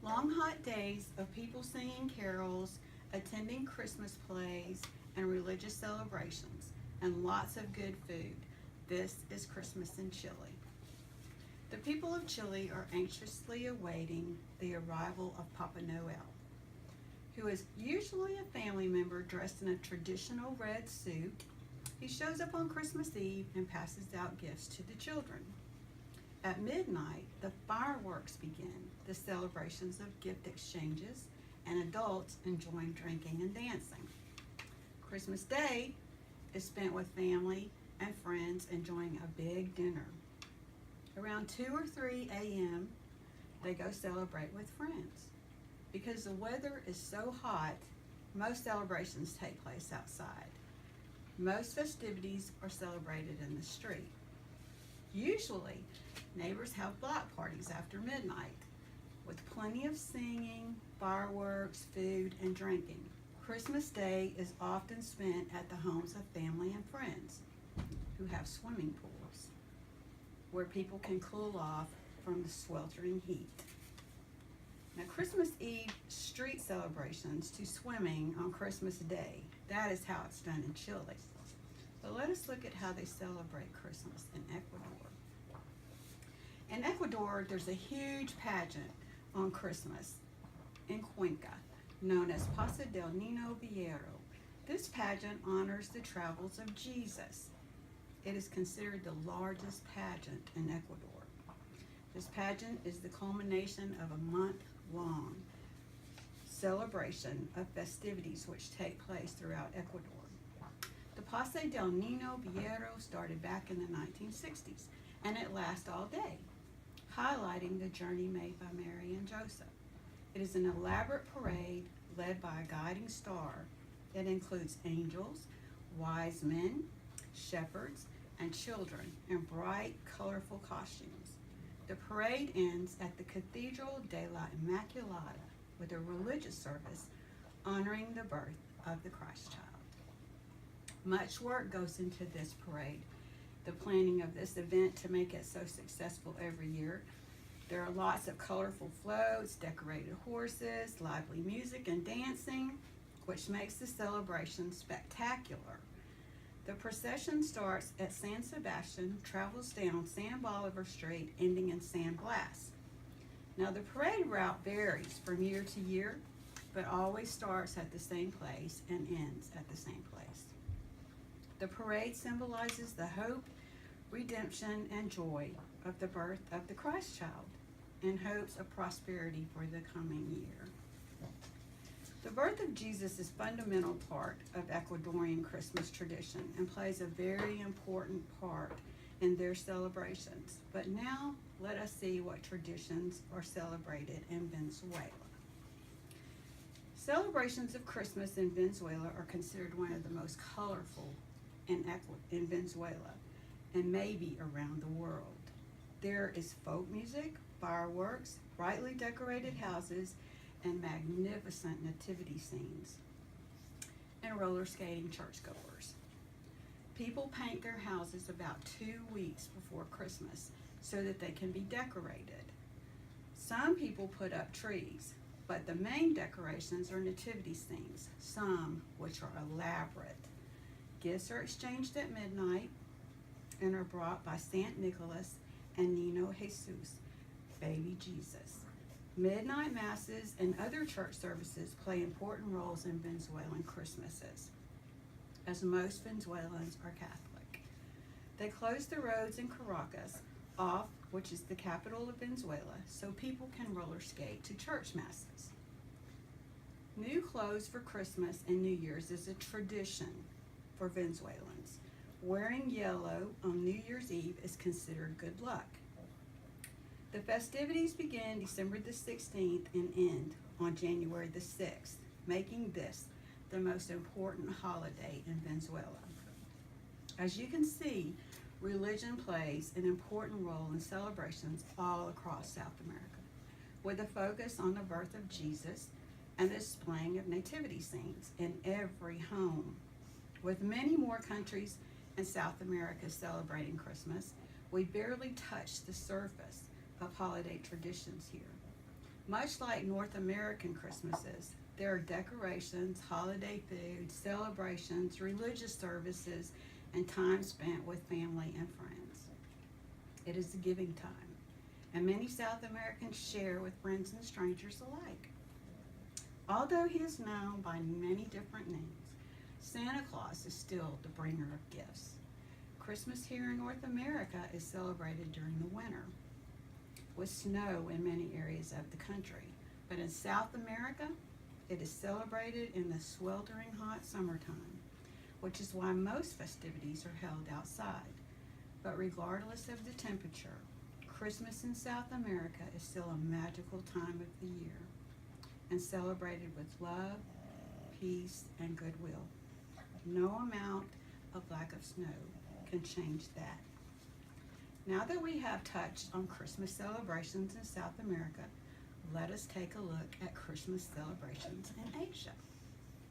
Long hot days of people singing carols, attending Christmas plays, and religious celebrations, and lots of good food. This is Christmas in Chile. The people of Chile are anxiously awaiting the arrival of Papa Noel, who is usually a family member dressed in a traditional red suit. He shows up on Christmas Eve and passes out gifts to the children. At midnight, the fireworks begin, the celebrations of gift exchanges, and adults enjoying drinking and dancing. Christmas Day is spent with family and friends enjoying a big dinner. Around 2 or 3 a.m., they go celebrate with friends. Because the weather is so hot, most celebrations take place outside. Most festivities are celebrated in the street. Usually, neighbors have block parties after midnight with plenty of singing, fireworks, food, and drinking. Christmas Day is often spent at the homes of family and friends who have swimming pools where people can cool off from the sweltering heat. Now, Christmas Eve street celebrations to swimming on Christmas Day, that is how it's done in Chile. But let us look at how they celebrate Christmas in Ecuador. In Ecuador, there's a huge pageant on Christmas in Cuenca, known as Paso del Niño Viejo. This pageant honors the travels of Jesus. It is considered the largest pageant in Ecuador. This pageant is the culmination of a month-long celebration of festivities which take place throughout Ecuador. The Paso del Niño Viejo started back in the 1960s, and it lasts all day, highlighting the journey made by Mary and Joseph. It is an elaborate parade led by a guiding star that includes angels, wise men, shepherds, and children in bright, colorful costumes. The parade ends at the Cathedral de la Inmaculada with a religious service honoring the birth of the Christ child. Much work goes into this parade, the planning of this event to make it so successful every year. There are lots of colorful floats, decorated horses, lively music and dancing, which makes the celebration spectacular. The procession starts at San Sebastian, travels down San Bolivar Street, ending in San Blas. Now, the parade route varies from year to year, but always starts at the same place and ends at the same place. The parade symbolizes the hope, redemption, and joy of the birth of the Christ child and hopes of prosperity for the coming year. The birth of Jesus is a fundamental part of Ecuadorian Christmas tradition and plays a very important part in their celebrations. But now, let us see what traditions are celebrated in Venezuela. Celebrations of Christmas in Venezuela are considered one of the most colorful in Venezuela and maybe around the world. There is folk music, fireworks, brightly decorated houses, and magnificent nativity scenes, and roller skating churchgoers. People paint their houses about 2 weeks before Christmas so that they can be decorated. Some people put up trees, but the main decorations are nativity scenes, some which are elaborate. Gifts are exchanged at midnight and are brought by Saint Nicholas and Niño Jesus, baby Jesus. Midnight masses and other church services play important roles in Venezuelan Christmases, as most Venezuelans are Catholic. They close the roads in Caracas off, which is the capital of Venezuela, so people can roller skate to church masses. New clothes for Christmas and New Year's is a tradition for Venezuelans. Wearing yellow on New Year's Eve is considered good luck. The festivities begin December the 16th and end on January the 6th, making this the most important holiday in Venezuela. As you can see, religion plays an important role in celebrations all across South America, with a focus on the birth of Jesus and the displaying of nativity scenes in every home. With many more countries in South America celebrating Christmas, we barely touch the surface of holiday traditions here. Much like North American Christmases, there are decorations, holiday food, celebrations, religious services, and time spent with family and friends. It is a giving time, and many South Americans share with friends and strangers alike. Although he is known by many different names, Santa Claus is still the bringer of gifts. Christmas here in North America is celebrated during the winter, with snow in many areas of the country. But in South America, it is celebrated in the sweltering hot summertime, which is why most festivities are held outside. But regardless of the temperature, Christmas in South America is still a magical time of the year and celebrated with love, peace, and goodwill. No amount of lack of snow can change that. Now that we have touched on Christmas celebrations in South America, let us take a look at Christmas celebrations in Asia.